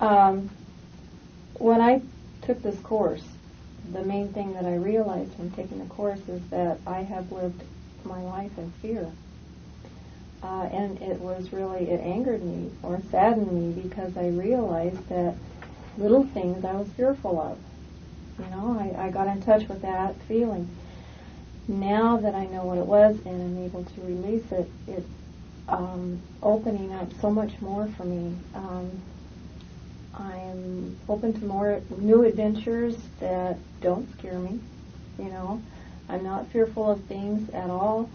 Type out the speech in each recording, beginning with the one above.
When I took this course, the main thing that I realized when taking the course is that I have lived my life in fear. And it angered me or saddened me because I realized that little things I was fearful of. I got in touch with that feeling. Now that I know what it was and I'm able to release it, it's opening up so much more for me. I'm open to more new adventures that don't scare me. I'm not fearful of things at all.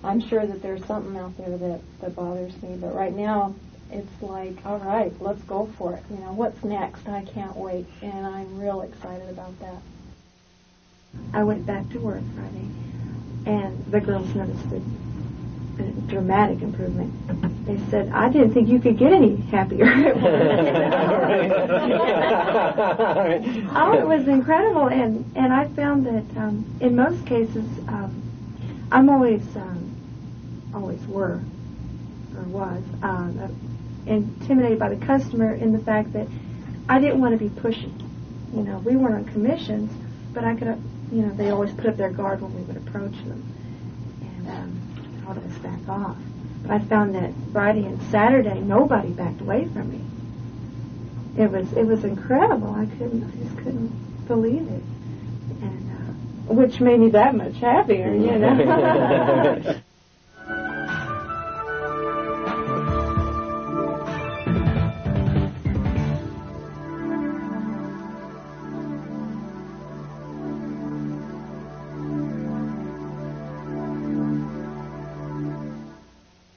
I'm sure that there's something out there that bothers me, but right now it's like, all right, let's go for it. What's next? I can't wait, and I'm real excited about that. I went back to work Friday, and the girls noticed a dramatic improvement. They said, I didn't think you could get any happier. Oh, it was incredible, and I found that in most cases, I'm always were, or was, intimidated by the customer in the fact that I didn't want to be pushy. We weren't on commissions, but I could, they always put up their guard when we would approach them, and told us back off. But I found that Friday and Saturday, nobody backed away from me. It was incredible. I just couldn't believe it, and which made me that much happier,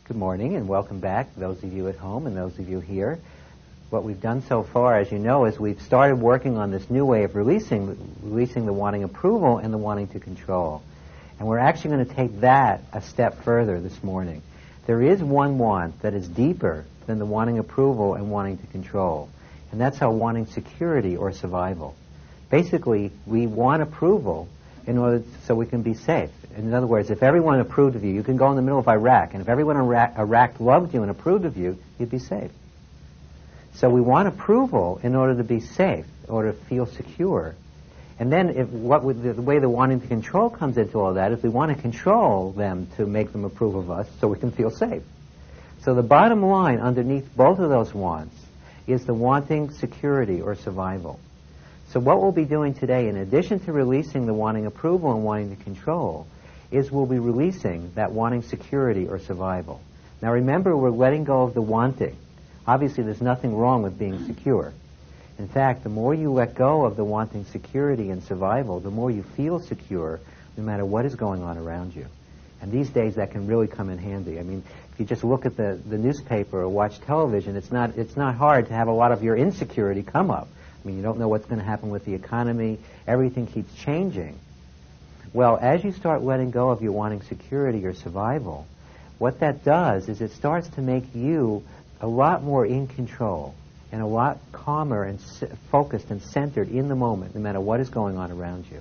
Good morning and welcome back, those of you at home and those of you here. What we've done so far, as you know, is we've started working on this new way of releasing the wanting approval and the wanting to control. And we're actually going to take that a step further this morning. There is one want that is deeper than the wanting approval and wanting to control. And that's our wanting security or survival. Basically, we want approval in order so we can be safe. In other words, if everyone approved of you, you can go in the middle of Iraq, and if everyone in Iraq loved you and approved of you, you'd be safe. So we want approval in order to be safe, or to feel secure. And then the way the wanting to control comes into all that is we want to control them to make them approve of us so we can feel safe. So the bottom line underneath both of those wants is the wanting security or survival. So what we'll be doing today, in addition to releasing the wanting approval and wanting to control, is we'll be releasing that wanting security or survival. Now remember, we're letting go of the wanting. Obviously, there's nothing wrong with being secure. In fact, the more you let go of the wanting security and survival, the more you feel secure, no matter what is going on around you. And these days, that can really come in handy. I mean, if you just look at the newspaper or watch television, it's not hard to have a lot of your insecurity come up. I mean, you don't know what's going to happen with the economy. Everything keeps changing. Well, as you start letting go of your wanting security or survival, what that does is it starts to make you a lot more in control and a lot calmer and focused and centered in the moment, no matter what is going on around you.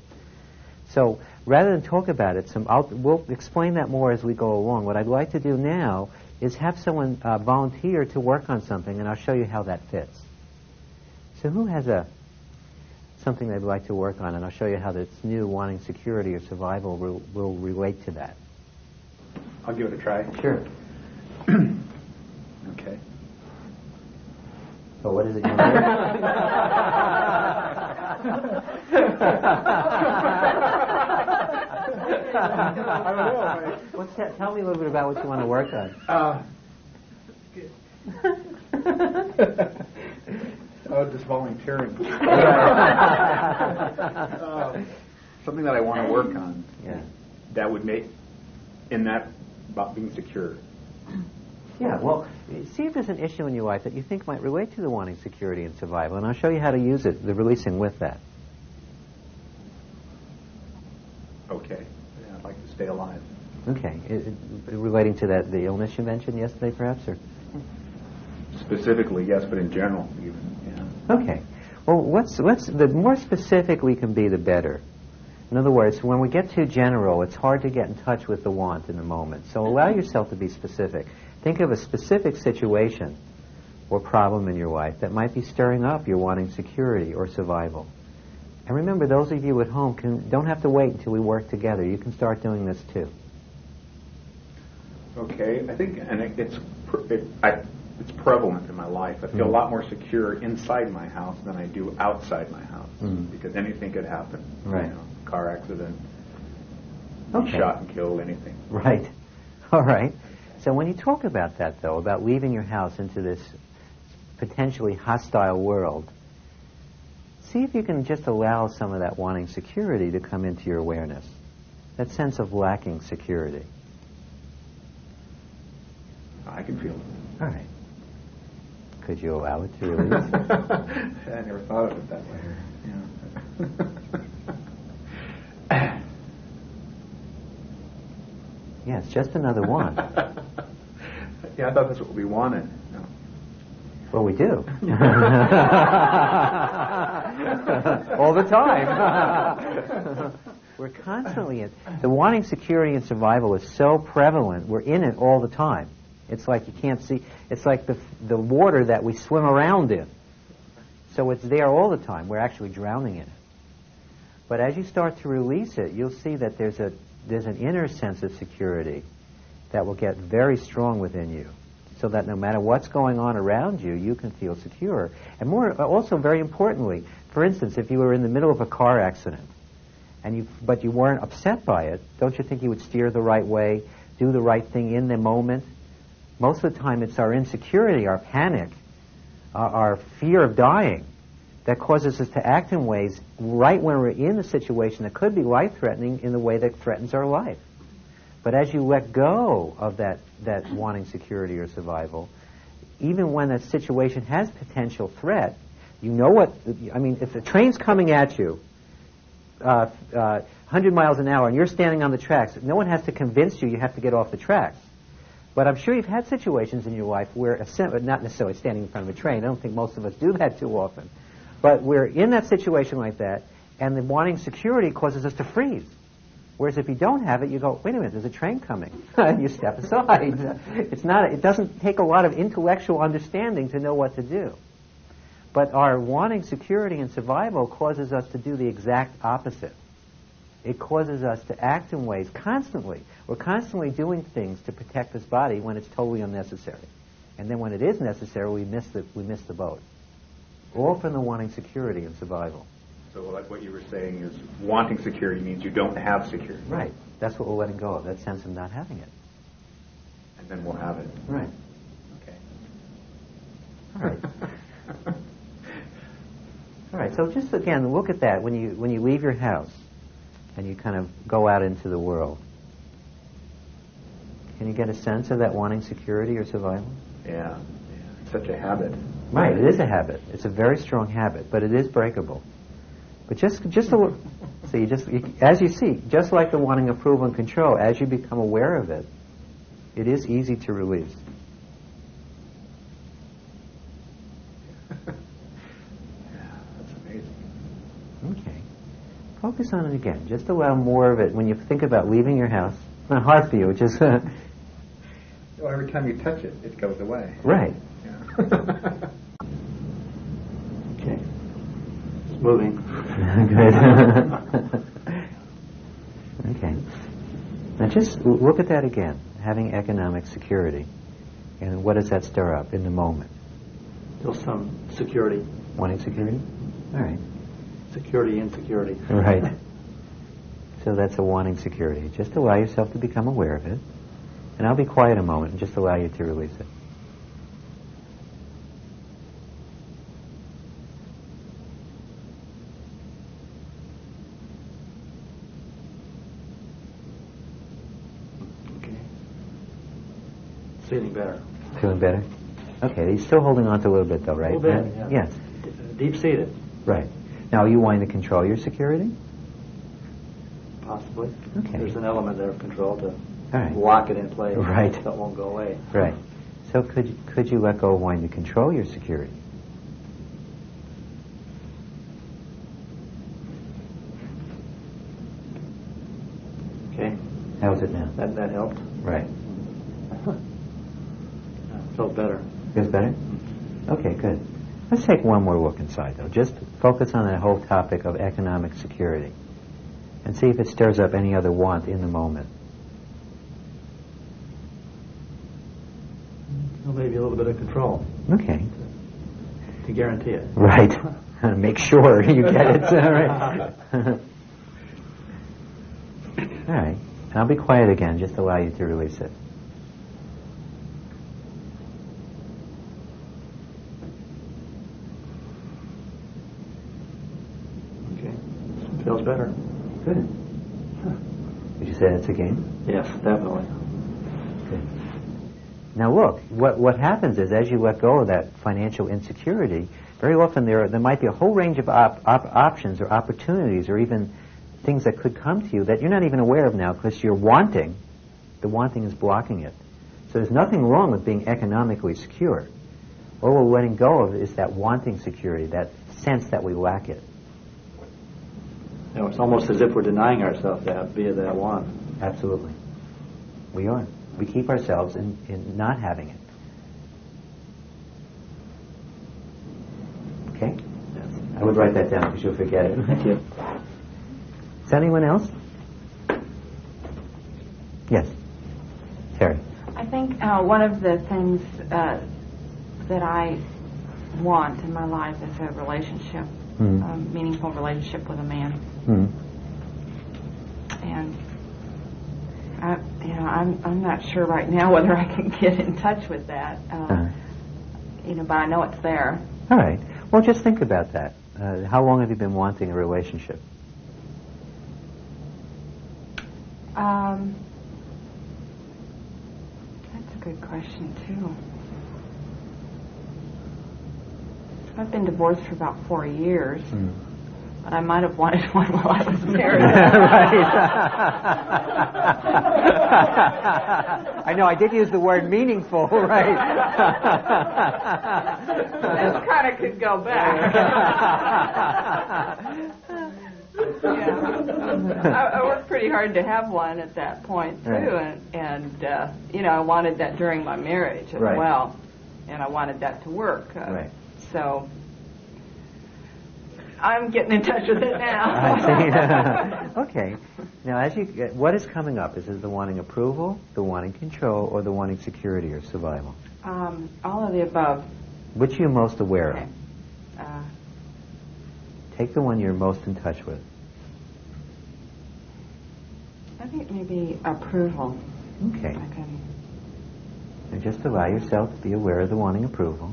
So rather than talk about it, we'll explain that more as we go along. What I'd like to do now is have someone volunteer to work on something, and I'll show you how that fits. So who has something they'd like to work on, and I'll show you how this new wanting security or survival will relate to that. I'll give it a try. Sure. Okay. So what is it you want to do? Tell me a little bit about what you want to work on. Just volunteering. Something that I want to work on. Yeah. That would make, about being secure. Yeah, well, see if there's an issue in your life that you think might relate to the wanting security and survival, and I'll show you how to use it, the releasing with that. Okay. Yeah, I'd like to stay alive. Okay. Relating to the illness you mentioned yesterday, perhaps, or? Specifically, yes, but in general, even. Yeah. Okay. Well, the more specific we can be, the better. In other words, when we get too general, it's hard to get in touch with the want in the moment. So allow yourself to be specific. Think of a specific situation or problem in your life that might be stirring up your wanting security or survival. And remember, those of you at home don't have to wait until we work together. You can start doing this too. Okay, I think, and it's prevalent in my life. I feel a lot more secure inside my house than I do outside my house, because anything could happen. Right. You know, car accident, Okay. shot and killed, anything. Right. All right. So when you talk about that, though, about leaving your house into this potentially hostile world, see if you can just allow some of that wanting security to come into your awareness, that sense of lacking security. I can feel it. All right. Could you allow it to release? I never thought of it that way. Yeah. Yes, just another one. Yeah, I thought that's what we wanted. No. Well, we do. All the time. We're constantly the wanting security and survival is so prevalent, we're in it all the time. It's like you can't see, it's like the water that we swim around in. So it's there all the time. We're actually drowning in it. But as you start to release it, you'll see that there's an inner sense of security that will get very strong within you, so that no matter what's going on around you, you can feel secure. And also very importantly, for instance, if you were in the middle of a car accident, but you weren't upset by it, don't you think you would steer the right way, do the right thing in the moment? Most of the time it's our insecurity, our panic, our fear of dying that causes us to act in ways right when we're in a situation that could be life-threatening in the way that threatens our life. But as you let go of that wanting security or survival, even when a situation has potential threat, you know what, I mean, if the train's coming at you 100 miles an hour and you're standing on the tracks, no one has to convince you have to get off the tracks. But I'm sure you've had situations in your life where, not necessarily standing in front of a train, I don't think most of us do that too often, but we're in that situation like that, and the wanting security causes us to freeze. Whereas if you don't have it, you go, wait a minute, there's a train coming. You step aside. It doesn't take a lot of intellectual understanding to know what to do. But our wanting security and survival causes us to do the exact opposite. It causes us to act in ways constantly. We're constantly doing things to protect this body when it's totally unnecessary. And then when it is necessary, we miss the boat. All from the wanting security and survival. So like what you were saying is wanting security means you don't have security. Right. That's what we're letting go of, that sense of not having it. And then we'll have it. Right. Okay. All right. All right, so just again, look at that when you leave your house and you kind of go out into the world. Can you get a sense of that wanting security or survival? Yeah. It's such a habit. Right, it is a habit. It's a very strong habit, but it is breakable. But just a look, so as you see, just like the wanting approval and control, as you become aware of it, it is easy to release. Okay. Focus on it again. Just allow more of it when you think about leaving your house. It's not hard for you, which is... Well, every time you touch it, it goes away. Right. Yeah. Okay. It's moving. Good. Okay. Now just look at that again, having economic security. And what does that stir up in the moment? Still some security. Wanting security? All right. Security, insecurity. Right. So that's a wanting security. Just allow yourself to become aware of it. And I'll be quiet a moment and just allow you to release it. Okay. Feeling better. Feeling better? Okay, he's still holding on to a little bit though, right? A little bit, yeah. Yes. Deep-seated. Right. Now, are you wanting to control your security? Possibly. Okay. There's an element there of control to right. lock it in place. Right. So it won't go away. Right. So could you let go of wanting to control your security? Okay. How's it now? That helped. Right. Felt better. Feels better? Okay, good. Let's take one more look inside, though. Just focus on that whole topic of economic security and see if it stirs up any other want in the moment. Well, maybe a little bit of control Okay. to guarantee it. Right. Make sure you get it. All right. All right. And I'll be quiet again, just allow you to release it. Okay. Feels better. Good. Would you say that's a game? Yes, definitely. Good. Now look, what happens is as you let go of that financial insecurity, very often there might be a whole range of options or opportunities or even things that could come to you that you're not even aware of now because you're wanting. The wanting is blocking it. So there's nothing wrong with being economically secure. All we're letting go of is that wanting security, that sense that we lack it. You know, it's almost as if we're denying ourselves that via that want. Absolutely. We are. We keep ourselves in not having it. Okay? Yes. I would write that down because you'll forget it. Thank you. Is there anyone else? Yes. Terry. I think one of the things that I want in my life is a relationship, a meaningful relationship with a man. And I'm not sure right now whether I can get in touch with that. But I know it's there. All right. Well, just think about that. How long have you been wanting a relationship? That's a good question, too. I've been divorced for about 4 years, but I might have wanted one while I was married. Right. I know, I did use the word meaningful, right? This kind of could go back. I worked pretty hard to have one at that point too, right. and I wanted that during my marriage as right. well, and I wanted that to work. Right. So I'm getting in touch with it now. I see. Okay. Now, what is coming up? Is it the wanting approval, the wanting control, or the wanting security or survival? All of the above. Which are you most aware Okay. of? Take the one you're most in touch with. I think maybe approval. Okay. And just allow yourself to be aware of the wanting approval.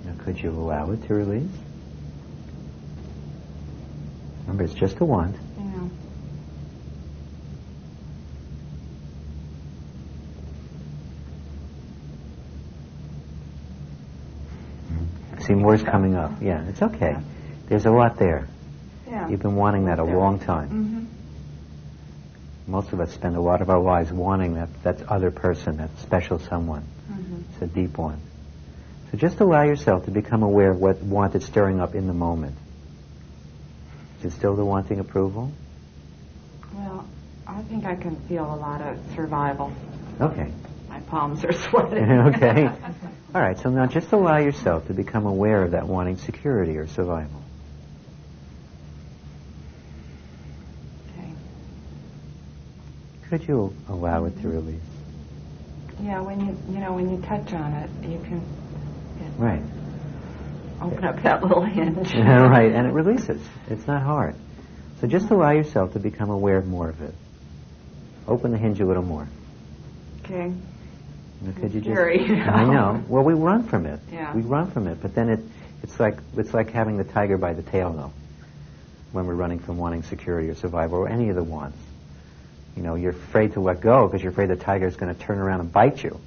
Now, could you allow it to release? Remember, it's just a want. Yeah. See, more's coming up. Yeah, it's okay. Yeah. There's a lot there. Yeah. You've been wanting that a long time. Mm-hmm. Most of us spend a lot of our lives wanting that other person, that special someone. Mm-hmm. It's a deep one. So just allow yourself to become aware of what want is stirring up in the moment. Is it still the wanting approval? Well, I think I can feel a lot of survival. Okay. My palms are sweating. Okay. All right, so now just allow yourself to become aware of that wanting security or survival. Okay. Could you allow it to release? Yeah, when you touch on it, you can Right. open up that little hinge. Right, and it releases. It's not hard. So just allow yourself to become aware of more of it. Open the hinge a little more. Okay. Now, could you Scary. I know. Well, we run from it. Yeah. We run from it, but then it's like having the tiger by the tail, though. When we're running from wanting security or survival or any of the wants, you're afraid to let go because you're afraid the tiger is going to turn around and bite you.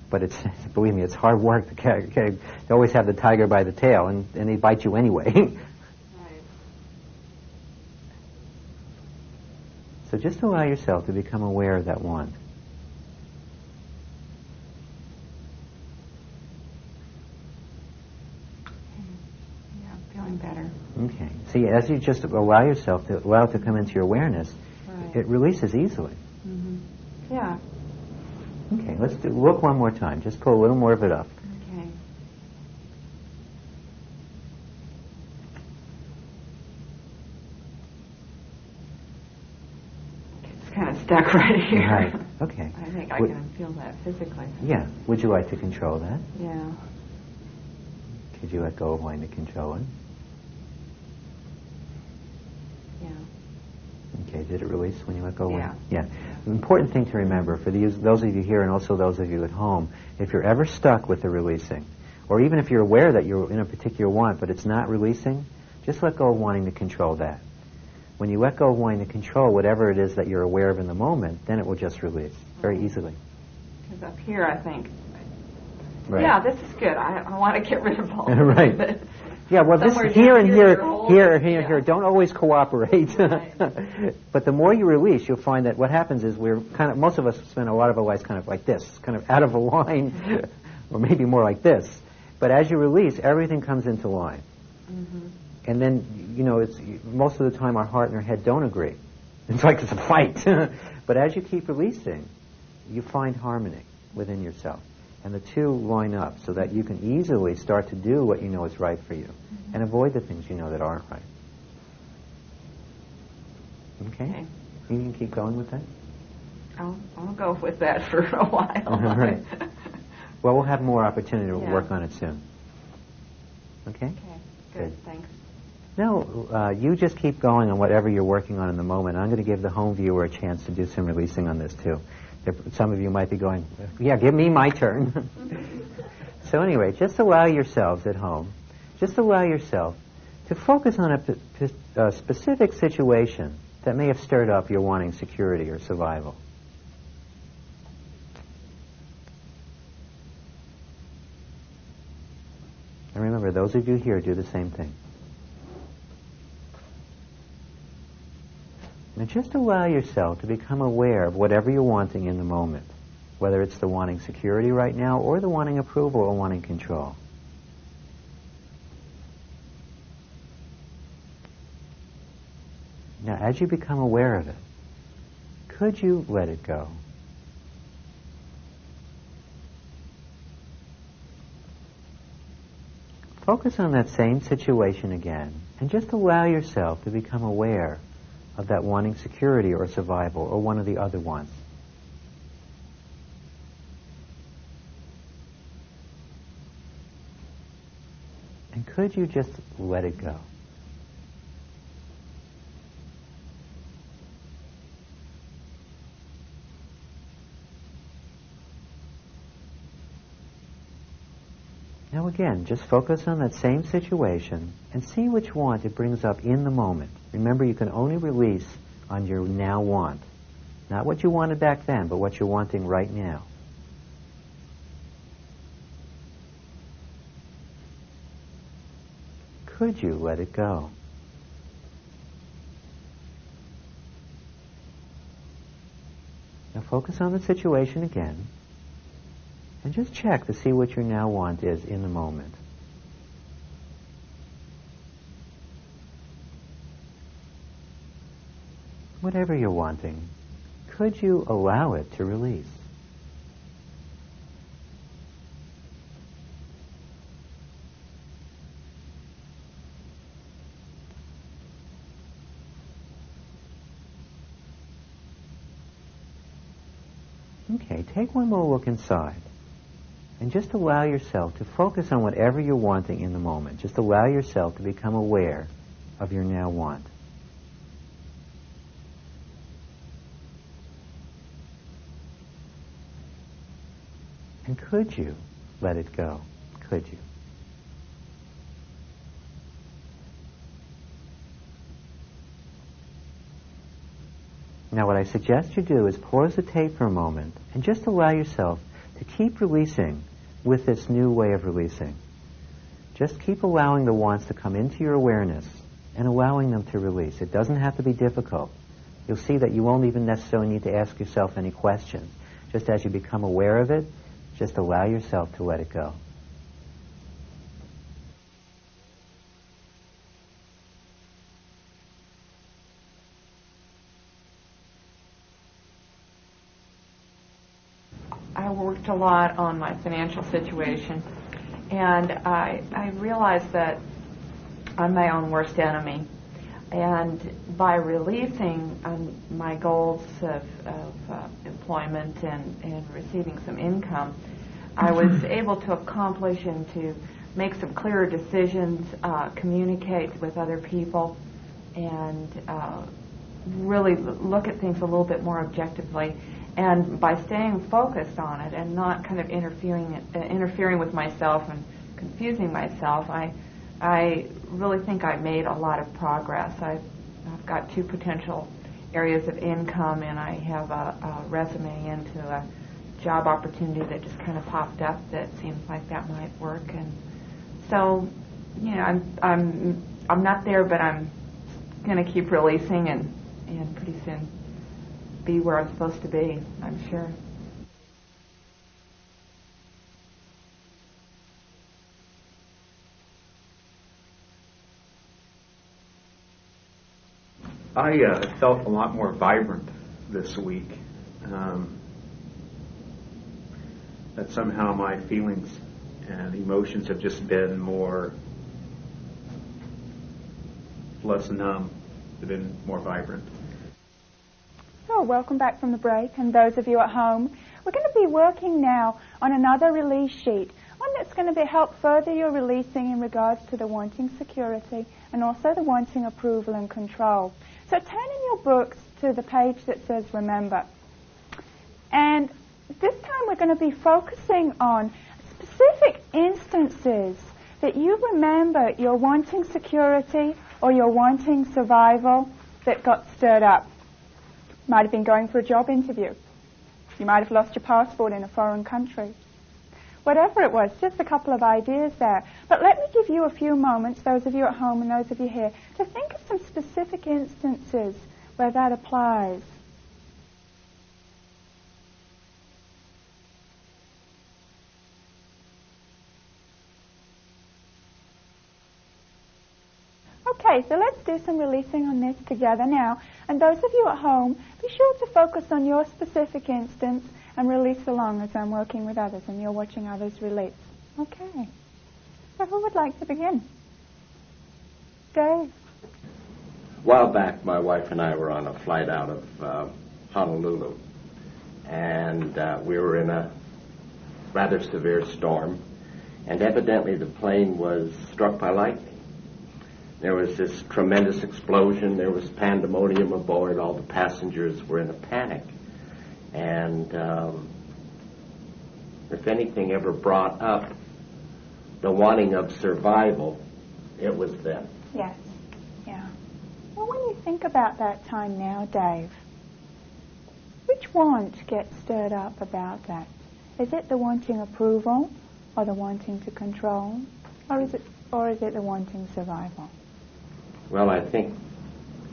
But believe me, it's hard work to always have the tiger by the tail, and they bite you anyway. Right. So just allow yourself to become aware of that want. Yeah, feeling better. Okay. See, as you just allow yourself to allow it to come into your awareness, Right. it releases easily. Mm-hmm. Look one more time. Just pull a little more of it up. Okay. It's kind of stuck right here. Right. Okay. I think I can feel that physically. Yeah. Would you like to control that? Yeah. Could you let go of wanting to control it? Yeah. Okay. Did it release when you let go? Yeah. Yeah. The important thing to remember for those of you here and also those of you at home, if you're ever stuck with the releasing, or even if you're aware that you're in a particular want but it's not releasing, just let go of wanting to control that. When you let go of wanting to control whatever it is that you're aware of in the moment, then it will just release very easily. Because up here I think, Right. yeah, this is good. I want to get rid of all Right. of it. Yeah, well, this Somewhere here and down here, you're holding- here don't always cooperate. Right. But the more you release, you'll find that what happens is most of us spend a lot of our lives kind of like this, kind of out of a line, or maybe more like this. But as you release, everything comes into line. Mm-hmm. And then, most of the time our heart and our head don't agree. It's like it's a fight. But as you keep releasing, you find harmony within yourself. And the two line up so that you can easily start to do what you know is right for you and avoid the things you know that aren't right. Okay? You can keep going with that? I'll go with that for a while. All right. Well, we'll have more opportunity to Yeah. work on it soon. Okay? Okay, good. Thanks. No, you just keep going on whatever you're working on in the moment. I'm going to give the home viewer a chance to do some releasing on this, too. Some of you might be going, yeah, give me my turn. So anyway, just allow yourselves at home, just allow yourself to focus on a specific situation that may have stirred up your wanting security or survival. And remember, those of you here do the same thing. And just allow yourself to become aware of whatever you're wanting in the moment, whether it's the wanting security right now or the wanting approval or wanting control. Now, as you become aware of it, could you let it go? Focus on that same situation again, and just allow yourself to become aware of that wanting security or survival or one of the other wants. And could you just let it go? Now again, just focus on that same situation and see which want it brings up in the moment. Remember, you can only release on your now want. Not what you wanted back then, but what you're wanting right now. Could you let it go? Now focus on the situation again. And just check to see what your now want is in the moment. Whatever you're wanting, could you allow it to release? Okay, take one more look inside. And just allow yourself to focus on whatever you're wanting in the moment. Just allow yourself to become aware of your now want. And could you let it go? Could you? Now what I suggest you do is pause the tape for a moment and just allow yourself to keep releasing with this new way of releasing. Just keep allowing the wants to come into your awareness and allowing them to release. It doesn't have to be difficult. You'll see that you won't even necessarily need to ask yourself any questions. Just as you become aware of it, just allow yourself to let it go. I worked a lot on my financial situation, and I realized that I'm my own worst enemy. And by releasing my goals of employment and receiving some income, I was able to accomplish and to make some clearer decisions, communicate with other people, and really look at things a little bit more objectively. And by staying focused on it and not kind of interfering with myself and confusing myself, I really think I made a lot of progress. I've got 2 potential areas of income, and I have a resume into a job opportunity that just kind of popped up that seems like that might work. And so, you know, I'm not there, but I'm going to keep releasing and pretty soon be where I'm supposed to be, I'm sure. I felt a lot more vibrant this week. That somehow my feelings and emotions have just been less numb. They've been more vibrant. So, welcome back from the break, and those of you at home, we're going to be working now on another release sheet, one that's going to help further your releasing in regards to the wanting security and also the wanting approval and control. So turn in your books to the page that says Remember. And this time we're going to be focusing on specific instances that you remember your wanting security or your wanting survival that got stirred up. Might have been going for a job interview. You might have lost your passport in a foreign country. Whatever it was, just a couple of ideas there. But let me give you a few moments, those of you at home and those of you here, to think of some specific instances where that applies. Okay, so let's do some releasing on this together now. And those of you at home, be sure to focus on your specific instance and release along as I'm working with others and you're watching others release. Okay. So who would like to begin? Dave. A while back, my wife and I were on a flight out of Honolulu. And we were in a rather severe storm. And evidently the plane was struck by lightning. There was this tremendous explosion. There was pandemonium aboard. All the passengers were in a panic. And if anything ever brought up the wanting of survival, it was then. Yes. Yeah. Well, when you think about that time now, Dave, which want gets stirred up about that? Is it the wanting approval or the wanting to control? Or is it the wanting survival? Well, I think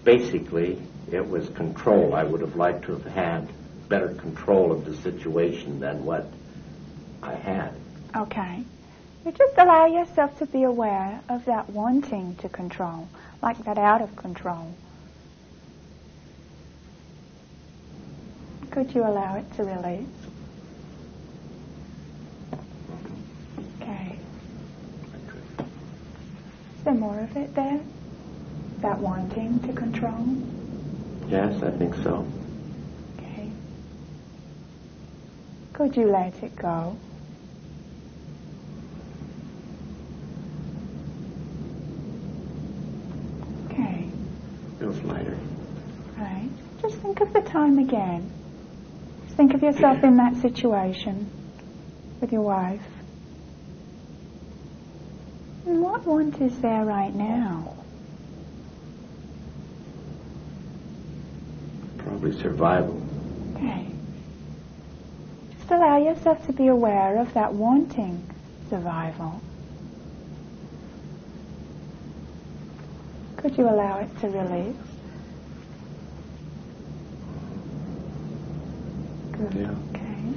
basically it was control. I would have liked to have had better control of the situation than what I had. Okay. You just allow yourself to be aware of that wanting to control, like that out of control. Could you allow it to release? Okay. Is there more of it there? That wanting to control? Yes, I think so. Okay. Could you let it go? Okay. Feels lighter. Right. Just think of the time again. Just think of yourself in that situation with your wife. And what want is there right now? Probably survival. Okay. Just allow yourself to be aware of that wanting survival. Could you allow it to release? Good. Yeah. Okay.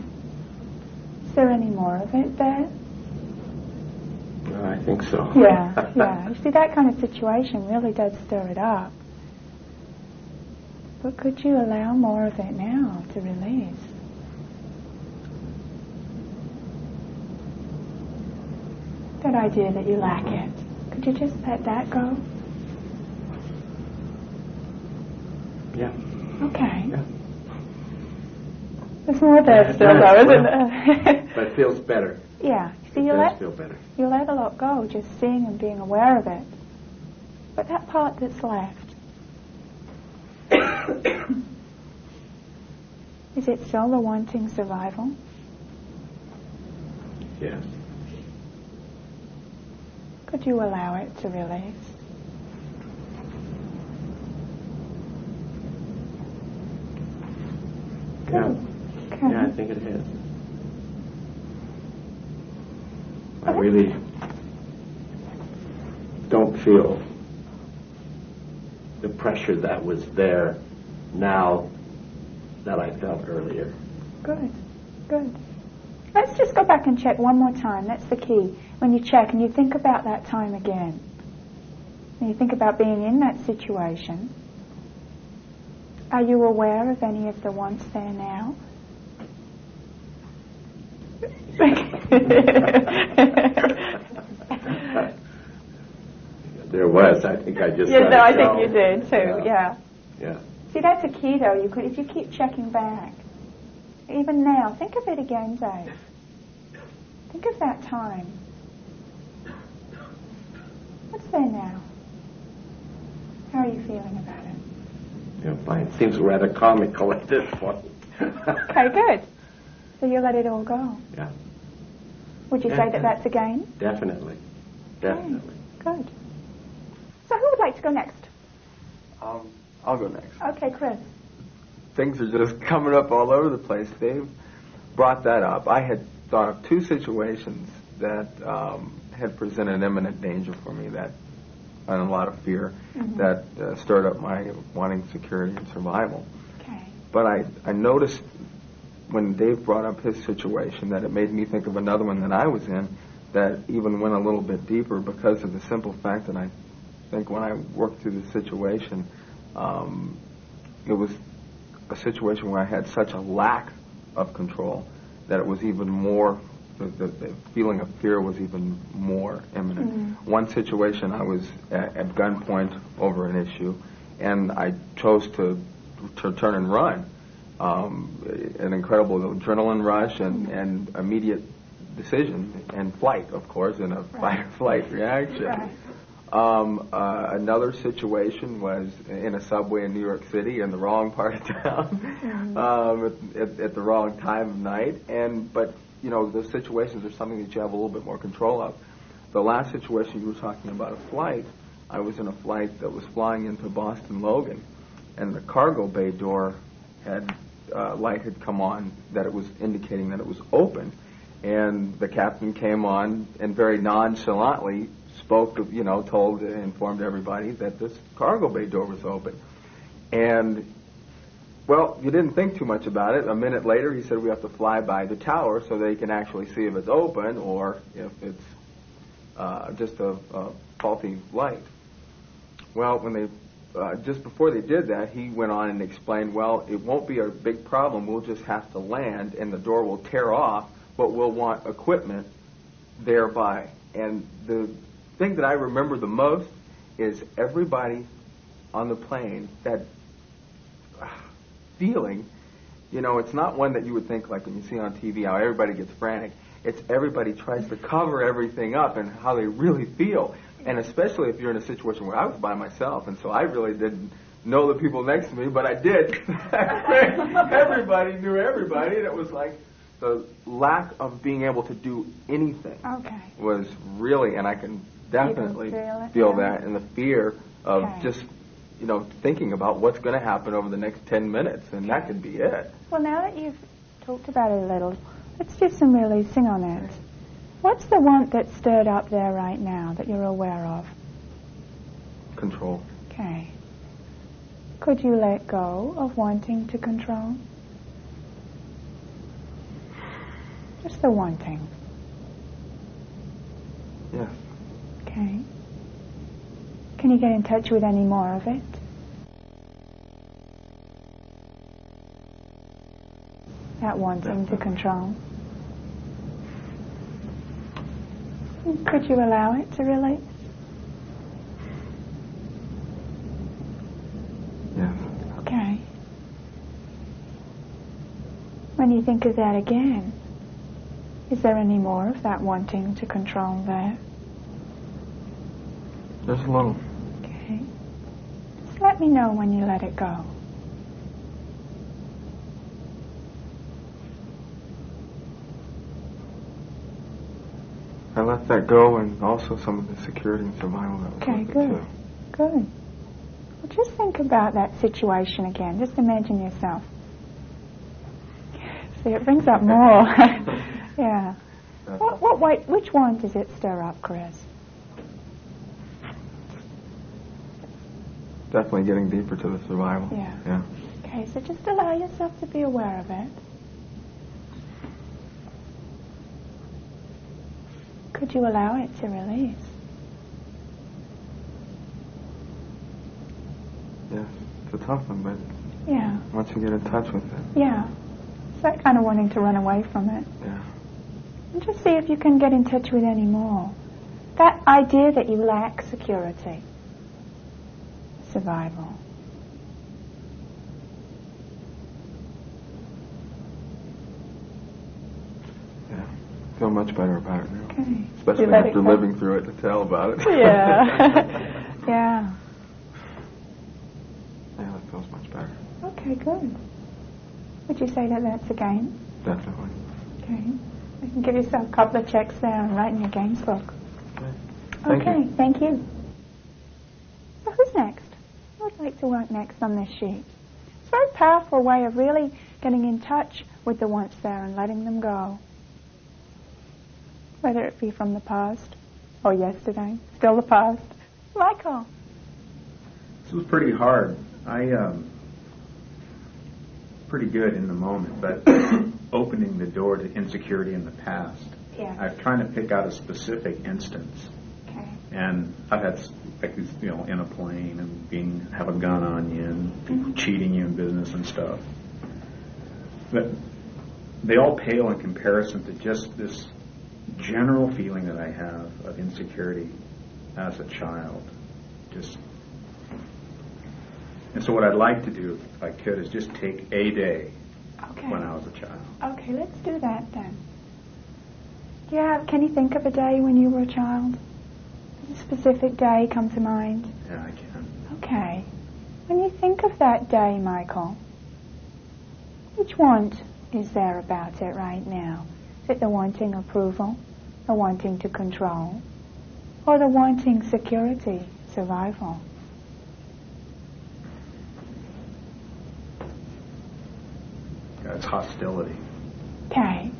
Is there any more of it there? I think so. Yeah. You see, that kind of situation really does stir it up. But could you allow more of it now to release? That idea that you lack it. Could you just let that go? Yeah. Okay. Yeah. There's more there still, though, isn't there? But it feels better. Yeah. See, It you does feel better. let a lot go, just seeing and being aware of it. But that part that's left, is it still the wanting survival? Yes. Could you allow it to release? Yeah. Okay. Yeah, I think it is. I really don't feel the pressure that was there now that I felt earlier. Good. Good. Let's just go back and check one more time. That's the key. When you check and you think about that time again, and you think about being in that situation, are you aware of any of the wants there now? There was. I think I just. Yeah, let no, it I go. think you did too. Yeah. Yeah. See, that's a key, though. You could, if you keep checking back, even now, think of it again, Dave. Think of that time. What's there now? How are you feeling about it? Yeah, fine. It seems rather comical at this point. Okay, good. So you let it all go. Yeah. Would you say that that's a gain? Definitely. Definitely. Good. So who would like to go next? I'll go next. Okay, Chris. Things are just coming up all over the place. Dave brought that up. I had thought of two situations that had presented imminent danger for me, that and a lot of fear, that stirred up my wanting security and survival. Okay. But I noticed when Dave brought up his situation that it made me think of another one that I was in that even went a little bit deeper because of the simple fact that I think when I worked through the situation, it was a situation where I had such a lack of control that it was even more, the feeling of fear was even more imminent. One situation, I was at gunpoint over an issue, and I chose to turn and run. An incredible adrenaline rush and immediate decision and flight, of course, in a fight or flight reaction. Right. Another situation was in a subway in New York City in the wrong part of town, at the wrong time of night. But you know, those situations are something that you have a little bit more control of. The last situation you were talking about, a flight. I was in a flight that was flying into Boston Logan, and the cargo bay door had light had come on that it was indicating that it was open, and the captain came on and very nonchalantly spoke, informed everybody that this cargo bay door was open. And, well, you didn't think too much about it. A minute later, he said we have to fly by the tower so they can actually see if it's open or if it's just a faulty light. Well, when they just before they did that, he went on and explained, well, it won't be a big problem. We'll just have to land, and the door will tear off, but we'll want equipment thereby. And the thing that I remember the most is everybody on the plane, that feeling, it's not one that you would think like when you see on TV how everybody gets frantic. It's everybody tries to cover everything up and how they really feel. And especially if you're in a situation where I was by myself, and so I really didn't know the people next to me, but I did. Everybody knew everybody, and it was like the lack of being able to do anything was really, and I can definitely feel that, and the fear of just, thinking about what's going to happen over the next 10 minutes, and that could be it. Well, now that you've talked about it a little, let's do some releasing on it. What's the want that's stirred up there right now that you're aware of? Control. Okay. Could you let go of wanting to control? Just the wanting. Yes. Okay. Can you get in touch with any more of it? That wanting to control. Could you allow it to release? Yes. Okay. When you think of that again, is there any more of that wanting to control there? Just a little. Okay. Just let me know when you let it go. I let that go, and also some of the security and survival that was Okay, with it, good. too. Good. Well, just think about that situation again. Just imagine yourself. See, it brings up more. Yeah. Which one does it stir up, Chris? Definitely getting deeper to the survival. Yeah. Okay, so just allow yourself to be aware of it. Could you allow it to release? Yes. It's a tough one, but Yeah. once you get in touch with it. Yeah. It's that kind of wanting to run away from it. Yeah. And just see if you can get in touch with any more. That idea that you lack security, survival. Yeah. Feel much better about it now. Okay. Especially You let after it go. living through it to tell about it. Yeah. Yeah. Yeah, that feels much better. Okay, good. Would you say that that's a game? Definitely. Okay. You can give yourself a couple of checks there and write in your games book. Thank Okay, you. thank you. So who's next? Who would like to work next on this sheet? It's a very powerful way of really getting in touch with the wants there and letting them go. Whether it be from the past or yesterday, still the past. Michael. This was pretty hard. Pretty good in the moment, but opening the door to insecurity in the past. Yeah. I'm trying to pick out a specific instance. Okay. And I've had, like, in a plane and have a gun on you and people cheating you in business and stuff. But they all pale in comparison to just this general feeling that I have of insecurity as a child. And so what I'd like to do, if I could, is just take a day when I was a child. Okay, let's do that then. Can you think of a day when you were a child? Does a specific day come to mind? Yeah, I can. Okay. When you think of that day, Michael, which want is there about it right now? Is it the wanting approval, the wanting to control, or the wanting security, survival? Yeah, it's hostility. Okay.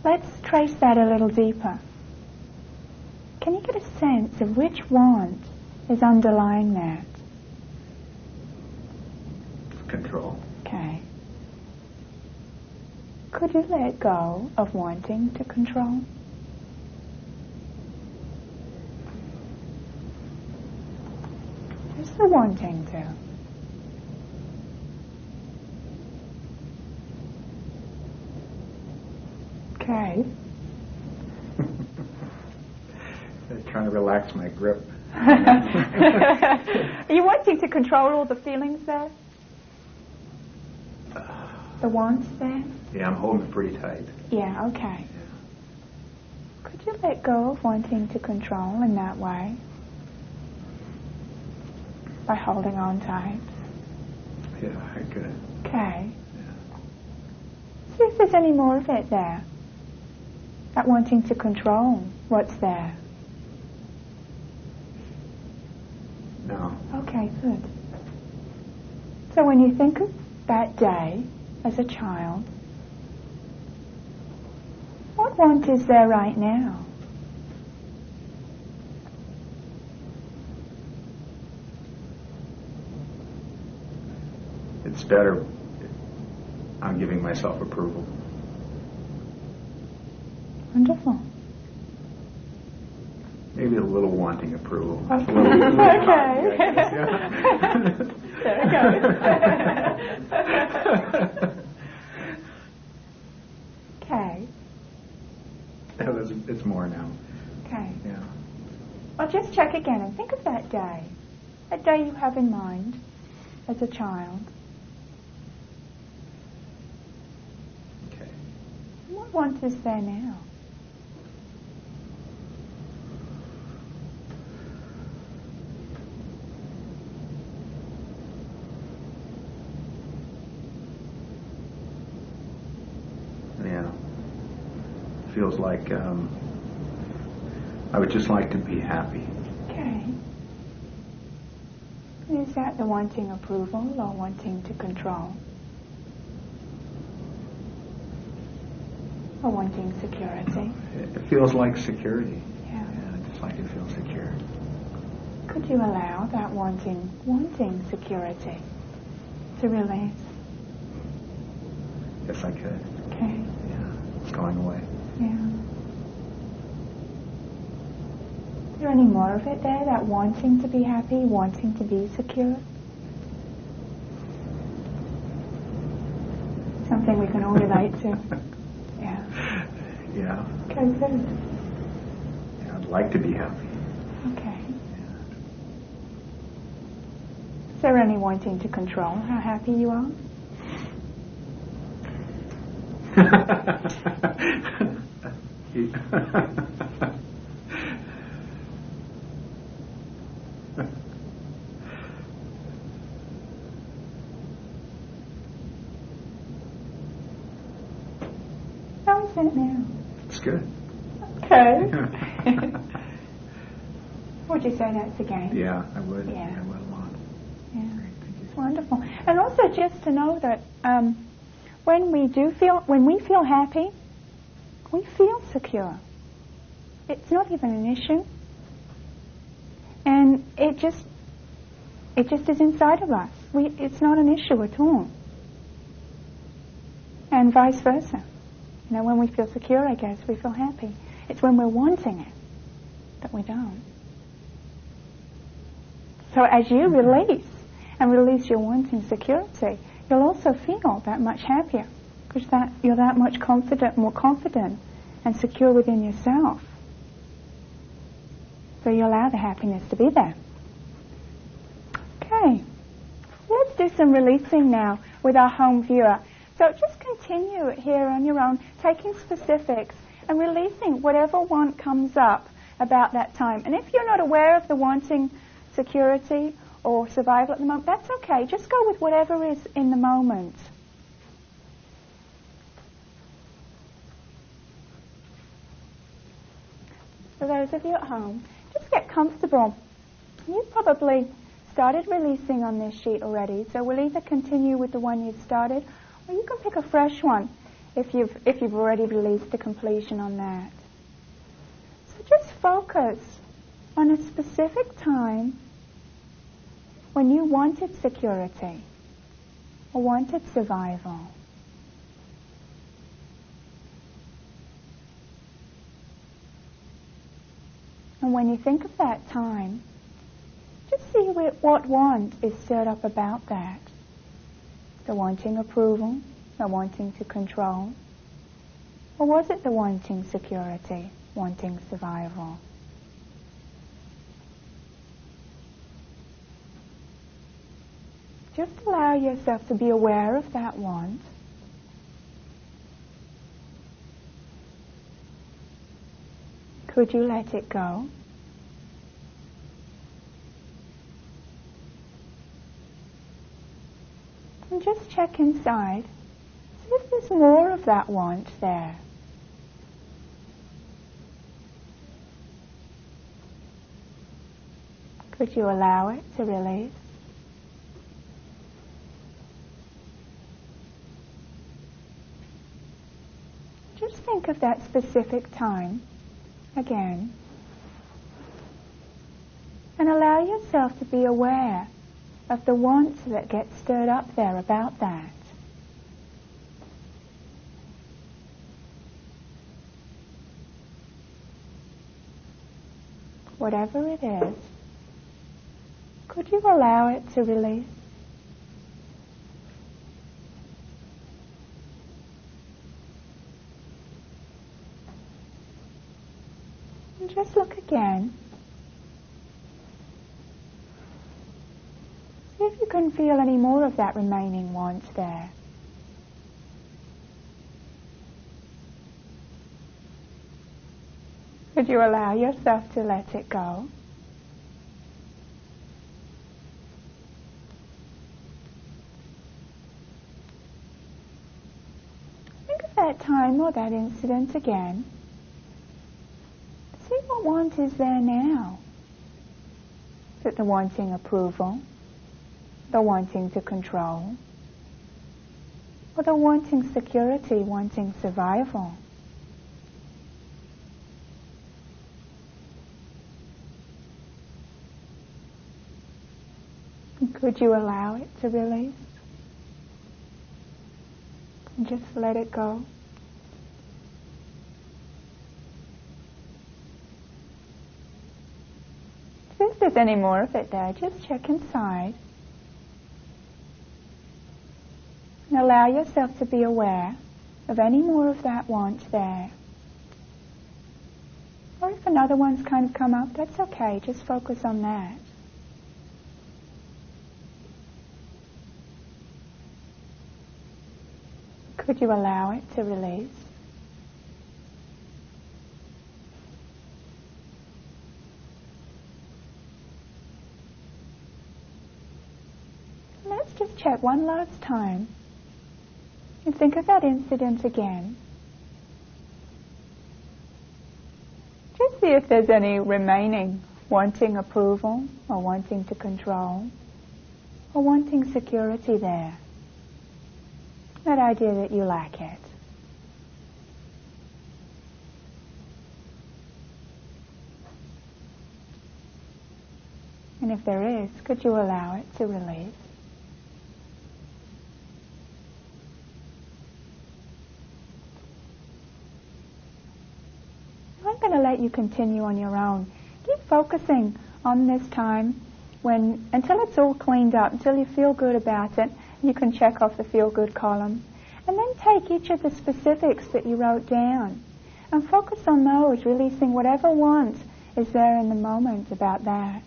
Let's trace that a little deeper. Can you get a sense of which want is underlying that? Control. Okay. Could you let go of wanting to control? Just the wanting to. Okay. Trying to relax my grip. Are you wanting to control all the feelings there? The wants there? Yeah, I'm holding it pretty tight. Yeah, okay. Could you let go of wanting to control in that way? By holding on tight? Yeah, I could. Okay. See if there's any more of it there. That wanting to control what's there. No. Okay, good. So when you think of that day as a child, what want is there right now? It's better. I'm giving myself approval. Wonderful. Maybe a little wanting approval. Okay. A little Okay. There it goes. Okay. It's more now. Okay. I'll just check again and think of that day you have in mind as a child. Okay. What want is there now? Yeah. Feels like I would just like to be happy. Okay. Is that the wanting approval or wanting to control? Or wanting security? It feels like security. Yeah. I just like to feel secure. Could you allow that wanting security to release? Yes, I could. Okay. Yeah. It's going away. Yeah. Is there any more of it there, that wanting to be happy, wanting to be secure? Something we can all relate to. Yeah. Yeah. Okay, good. Yeah, I'd like to be happy. Okay. Is there any wanting to control how happy you are? How is that now? It's good. Okay. Would you say that's again? Yeah, I would. Yeah. I would a lot. Yeah. Great, thank you. It's wonderful. And also just to know that when we feel happy, we feel secure. It's not even an issue. And it just is inside of us. It's not an issue at all. And vice versa. You know, when we feel secure, I guess, we feel happy. It's when we're wanting it that we don't. So as you release your wanting security, you'll also feel that much happier, because you're that much more confident and secure within yourself. So you allow the happiness to be there. Okay, let's do some releasing now with our home viewer. So just continue here on your own, taking specifics and releasing whatever want comes up about that time. And if you're not aware of the wanting security or survival at the moment, that's okay. Just go with whatever is in the moment. For those of you at home, just get comfortable. You've probably started releasing on this sheet already, so we'll either continue with the one you've started, or you can pick a fresh one if you've already released to completion on that. So just focus on a specific time when you wanted security or wanted survival. And when you think of that time, just see what want is stirred up about that. The wanting approval, the wanting to control, or was it the wanting security, wanting survival? Just allow yourself to be aware of that want. Could you let it go? And just check inside. See if there's more of that want there. Could you allow it to release? Just think of that specific time again. And allow yourself to be aware of the want that gets stirred up there about that. Whatever it is, could you allow it to release? And just look again See if you can feel any more of that remaining want there. Could you allow yourself to let it go? Think of that time or that incident again. See what want is there now. Is it the wanting approval, the wanting to control, or the wanting security, wanting survival? And could you allow it to release? And just let it go? If there's any more of it there, just check inside. And allow yourself to be aware of any more of that want there. Or if another one's kind of come up, that's okay. Just focus on that. Could you allow it to release? Let's just check one last time. And think of that incident again. Just see if there's any remaining wanting approval, or wanting to control, or wanting security there. That idea that you lack it. And if there is, could you allow it to release? I'm going to let you continue on your own. Keep focusing on this time until it's all cleaned up, until you feel good about it. You can check off the feel-good column. And then take each of the specifics that you wrote down and focus on those, releasing whatever want is there in the moment about that.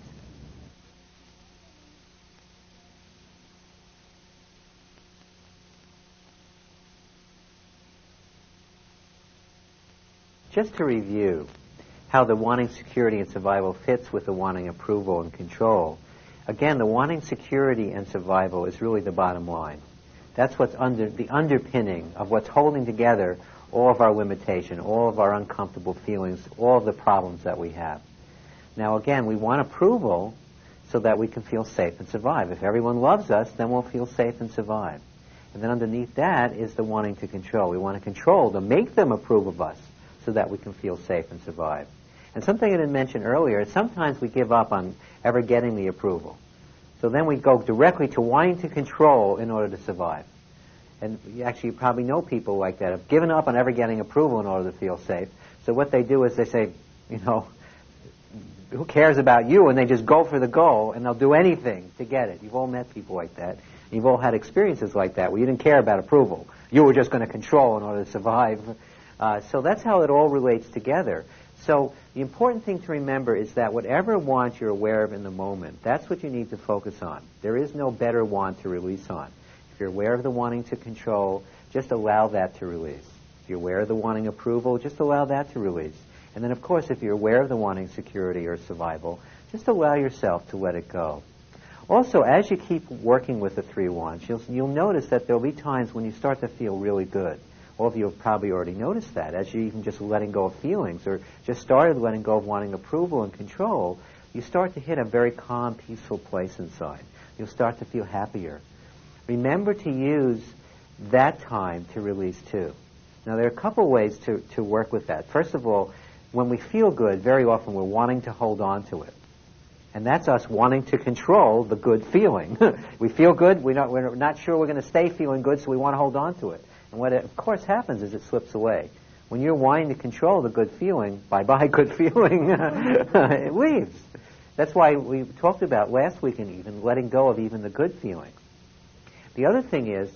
Just to review how the wanting security and survival fits with the wanting approval and control. Again, the wanting security and survival is really the bottom line. That's what's the underpinning of what's holding together all of our limitation, all of our uncomfortable feelings, all of the problems that we have. Now again, we want approval so that we can feel safe and survive. If everyone loves us, then we'll feel safe and survive. And then underneath that is the wanting to control. We want to control, to make them approve of us so that we can feel safe and survive. And something I didn't mention earlier is sometimes we give up on ever getting the approval. So then we go directly to wanting to control in order to survive. And actually, you probably know people like that, have given up on ever getting approval in order to feel safe. So what they do is they say, who cares about you? And they just go for the goal, and they'll do anything to get it. You've all met people like that. You've all had experiences like that where you didn't care about approval. You were just going to control in order to survive. So that's how it all relates together. So the important thing to remember is that whatever want you're aware of in the moment, that's what you need to focus on. There is no better want to release on. If you're aware of the wanting to control, just allow that to release. If you're aware of the wanting approval, just allow that to release. And then, of course, if you're aware of the wanting security or survival, just allow yourself to let it go. Also, as you keep working with the three wants, you'll notice that there'll be times when you start to feel really good. All of you have probably already noticed that. As you even just letting go of feelings or just started letting go of wanting approval and control, you start to hit a very calm, peaceful place inside. You'll start to feel happier. Remember to use that time to release too. Now, there are a couple ways to work with that. First of all, when we feel good, very often we're wanting to hold on to it. And that's us wanting to control the good feeling. We feel good, we're not sure we're going to stay feeling good, so we want to hold on to it. And what, of course, happens is it slips away. When you're wanting to control the good feeling, bye-bye good feeling, it leaves. That's why we talked about last week and even letting go of even the good feelings. The other thing is,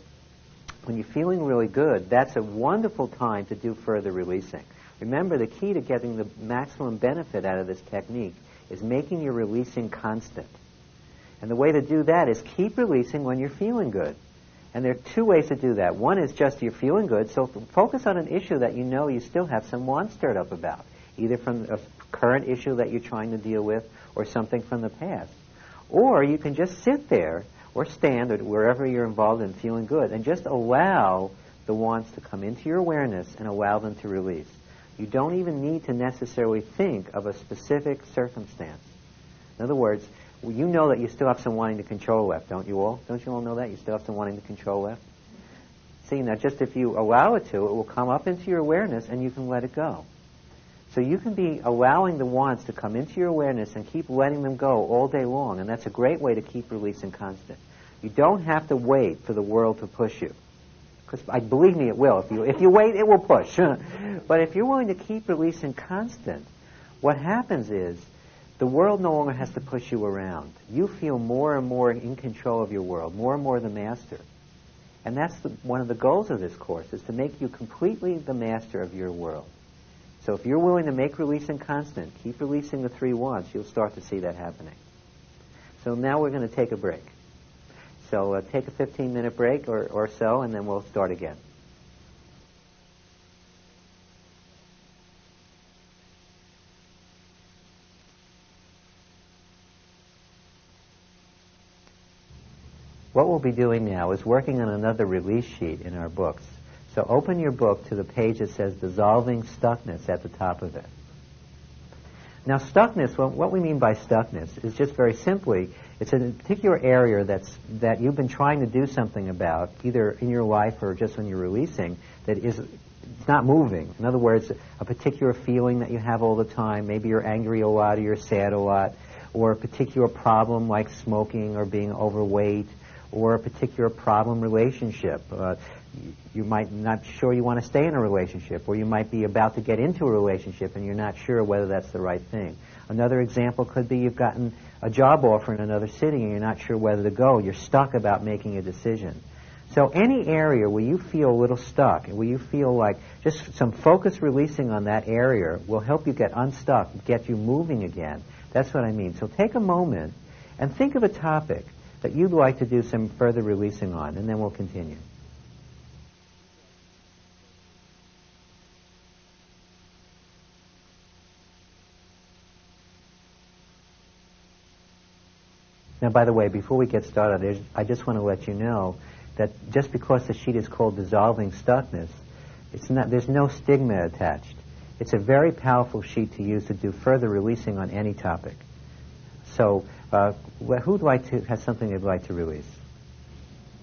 when you're feeling really good, that's a wonderful time to do further releasing. Remember, the key to getting the maximum benefit out of this technique is making your releasing constant. And the way to do that is keep releasing when you're feeling good. And there are two ways to do that. One is just you're feeling good, so focus on an issue that you know you still have some want stirred up about, either from a current issue that you're trying to deal with or something from the past. Or you can just sit there or stand or wherever you're involved in feeling good and just allow the wants to come into your awareness and allow them to release. You don't even need to necessarily think of a specific circumstance. In other words, you know that you still have some wanting to control left, don't you all? Don't you all know that? You still have some wanting to control left? See, now just if you allow it to, it will come up into your awareness and you can let it go. So you can be allowing the wants to come into your awareness and keep letting them go all day long, and that's a great way to keep releasing constant. You don't have to wait for the world to push you. Because believe me, it will. If you wait, it will push. But if you're willing to keep releasing constant, what happens is the world no longer has to push you around. You feel more and more in control of your world, more and more the master. And that's one of the goals of this course, is to make you completely the master of your world. So if you're willing to make releasing constant, keep releasing the three wants, you'll start to see that happening. So now we're going to take a break. So take a 15-minute break or so, and then we'll start again. What we'll be doing now is working on another release sheet in our books. So open your book to the page that says Dissolving Stuckness at the top of it. Now stuckness, what we mean by stuckness is just very simply, it's a particular area that you've been trying to do something about, either in your life or just when you're releasing, it's not moving. In other words, a particular feeling that you have all the time, maybe you're angry a lot or you're sad a lot, or a particular problem like smoking or being overweight, or a particular problem relationship. You might not sure you want to stay in a relationship, or you might be about to get into a relationship and you're not sure whether that's the right thing. Another example could be you've gotten a job offer in another city and you're not sure whether to go. You're stuck about making a decision. So any area where you feel a little stuck, where you feel like just some focus releasing on that area will help you get unstuck, get you moving again. That's what I mean. So take a moment and think of a topic that you'd like to do some further releasing on, and then we'll continue. Now, by the way, before we get started, I just want to let you know that just because the sheet is called Dissolving Stuckness, there's no stigma attached. It's a very powerful sheet to use to do further releasing on any topic. So, who'd like to have something they'd like to release?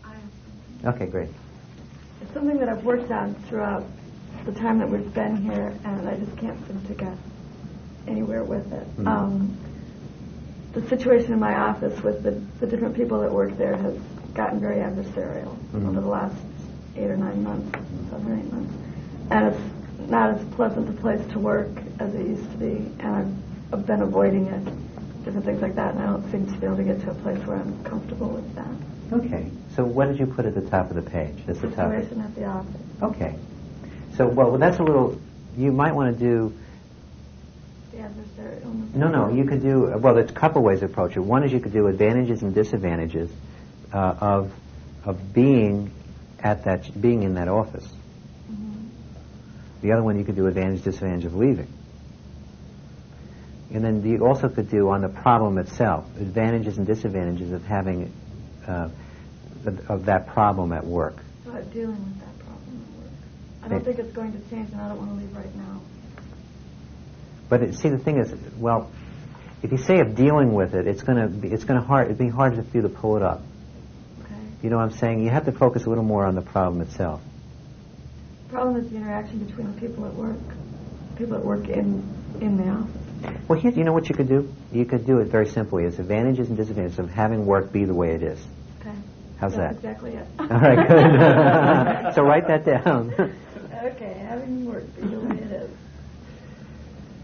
I have something. Okay, great. It's something that I've worked on throughout the time that we've been here, and I just can't seem to get anywhere with it. Mm-hmm. The situation in my office with the different people that work there has gotten very adversarial over the last 8 or 9 months, 7 or 8 months. And it's not as pleasant a place to work as it used to be, and I've been avoiding it, different things like that, and I don't seem to be able to get to a place where I'm comfortable with that. Okay. So what did you put at the top of the page? That's the top. Situation at the office. Okay. So, well, that's a little, you might want to do... The adversarial. No, you could do, well, there's a couple ways to approach it. One is you could do advantages and disadvantages of being in that office. Mm-hmm. The other one you could do advantage, disadvantage of leaving. And then you also could do on the problem itself, advantages and disadvantages of having, of that problem at work. About dealing with that problem at work. I don't think it's going to change, and I don't want to leave right now. But see, the thing is, well, if you say of dealing with it, it'd be hard for you to pull it up. Okay. You know what I'm saying? You have to focus a little more on the problem itself. The problem is the interaction between the people at work in the office. Well, you know what you could do? You could do it very simply. It's advantages and disadvantages of having work be the way it is. Okay. How's that? That's exactly it. All right, good. So write that down. Okay, having work be the way it is.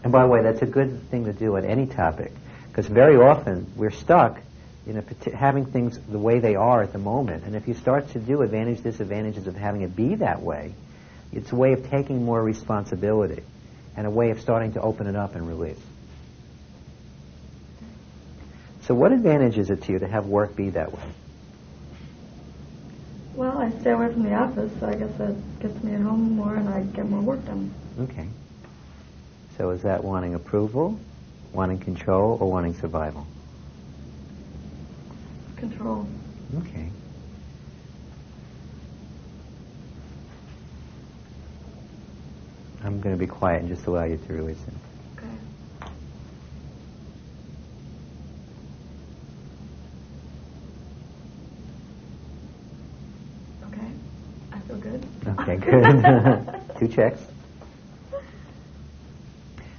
And by the way, that's a good thing to do on any topic, because very often we're stuck in having things the way they are at the moment. And if you start to do advantages, disadvantages of having it be that way, it's a way of taking more responsibility and a way of starting to open it up and release. So what advantage is it to you to have work be that way? Well, I stay away from the office, so I guess that gets me at home more and I get more work done. Okay. So is that wanting approval, wanting control, or wanting survival? Control. Okay. I'm going to be quiet and just allow you to release it. Okay. Okay. I feel good. Okay, good. 2 checks.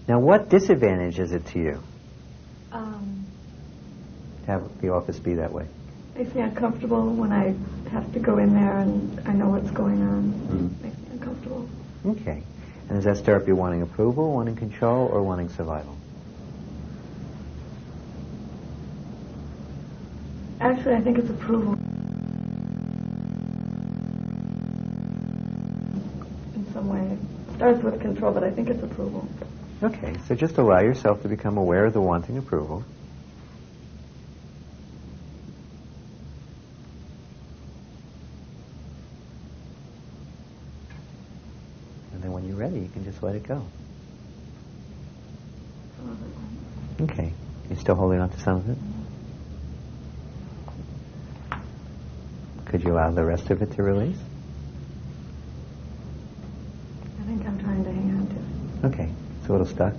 Now, what disadvantage is it to you to have the office be that way? Makes me uncomfortable when I have to go in there and I know what's going on. Mm. Makes me uncomfortable. Okay. And does that stir up your wanting approval, wanting control, or wanting survival? Actually, I think it's approval. In some way. It starts with control, but I think it's approval. Okay, so just allow yourself to become aware of the wanting approval. And then when you're ready, you can just let it go. Okay. You're still holding on to some of it? Could you allow the rest of it to release? I think I'm trying to hang on to it. Okay. It's a little stuck.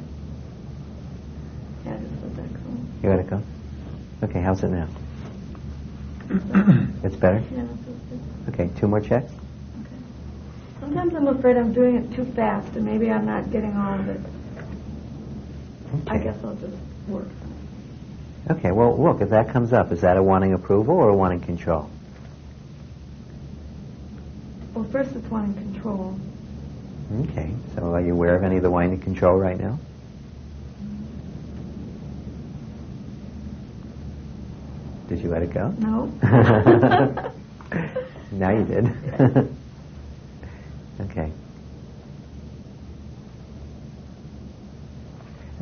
Yeah, just let that go. You let it go? Okay, how's it now? It's better? Yeah, that's good. Okay, 2 more checks? Okay. Sometimes I'm afraid I'm doing it too fast and maybe I'm not getting all of it. Okay. I guess I'll just work. Okay, well, look, if that comes up, is that a wanting approval or a wanting control? Well, first it's wanting control. Okay, so are you aware of any of the wanting control right now? Did you let it go? No. Now you did. Okay.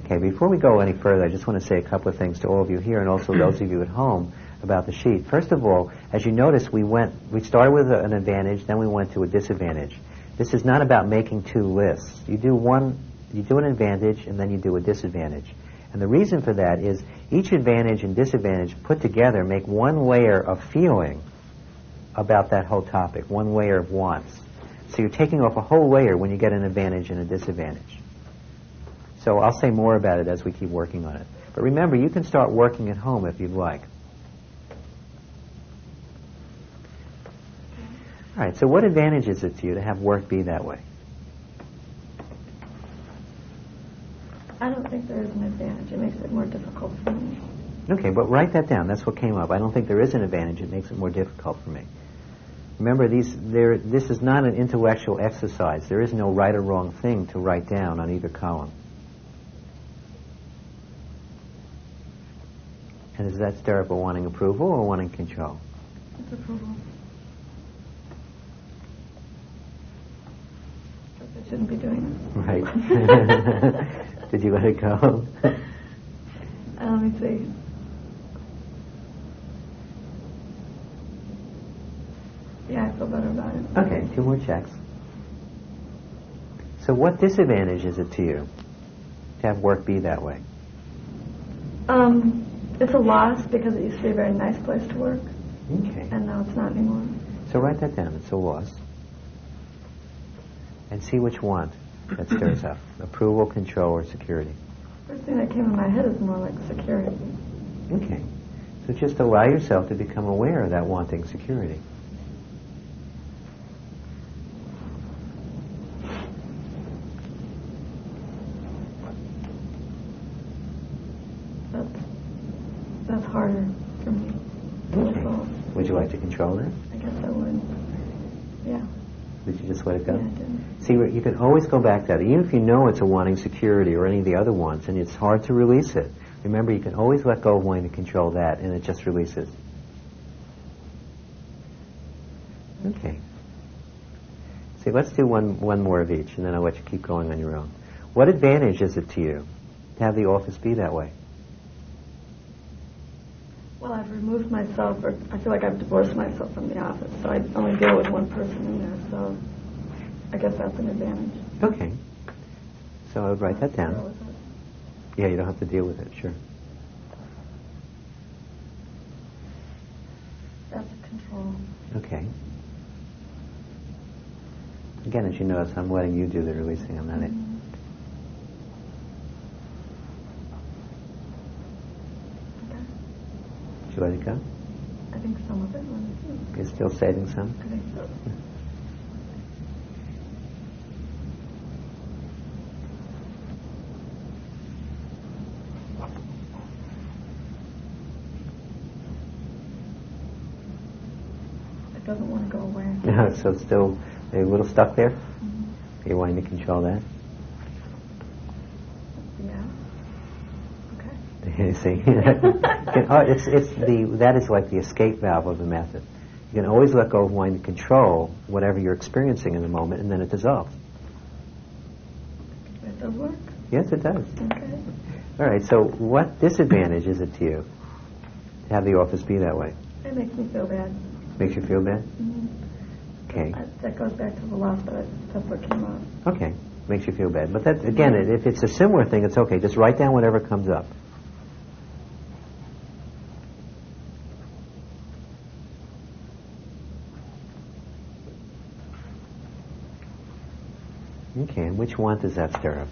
Okay, before we go any further, I just want to say a couple of things to all of you here and also those of you at home about the sheet. First of all, as you notice, we started with an advantage, then we went to a disadvantage. This is not about making 2 lists. You do an advantage, and then you do a disadvantage. And the reason for that is each advantage and disadvantage put together make one layer of feeling about that whole topic, one layer of wants. So you're taking off a whole layer when you get an advantage and a disadvantage. So I'll say more about it as we keep working on it. But remember, you can start working at home if you'd like. All right, so what advantage is it to you to have work be that way? I don't think there is an advantage. It makes it more difficult for me. Okay, but write that down. That's what came up. I don't think there is an advantage. It makes it more difficult for me. Remember, this is not an intellectual exercise. There is no right or wrong thing to write down on either column. And does that stir up a wanting approval or wanting control? It's approval. I shouldn't be doing this. Right. Did you let it go? Let me see. Yeah, I feel better about it. Okay, 2 more checks. So what disadvantage is it to you to have work be that way? It's a loss because it used to be a very nice place to work. Okay. And now it's not anymore. So write that down. It's a loss. And see which one that stirs up. Approval, control, or security. First thing that came in my head is more like security. Okay. So just allow yourself to become aware of that wanting security. That's harder for me. Okay. Would you like to control that? I guess I would. Yeah. Did you just let it go? Yeah, I did. See, you can always go back to that. Even if you know it's a wanting security or any of the other wants, and it's hard to release it, remember you can always let go of wanting to control that, and it just releases. Okay. See, let's do one more of each, and then I'll let you keep going on your own. What advantage is it to you to have the office be that way? Well, I've removed myself, or I feel like I've divorced myself from the office, so I only deal with one person in there, so I guess that's an advantage. Okay. So I would write that down. Yeah, you don't have to deal with it, sure. That's a control. Okay. Again, as you notice, I'm letting you do the releasing. I'm not it. Okay. Did you let it go? I think some of it. You're still saving some? I think so. It doesn't want to go away. No, so still a little stuck there? You're wanting to control that? Yeah. You see? That is like the escape valve of the method. You can always let go of wanting to control whatever you're experiencing in the moment, and then it dissolves. It does work. Yes, it does. Okay. All right, so what disadvantage is it to you to have the office be that way? It makes me feel bad. Makes you feel bad? Mm-hmm. Okay. That goes back to the last stuff that came up. Okay, makes you feel bad. But that, again, if it's a similar thing, it's okay. Just write down whatever comes up. Okay, and which want does that stir up?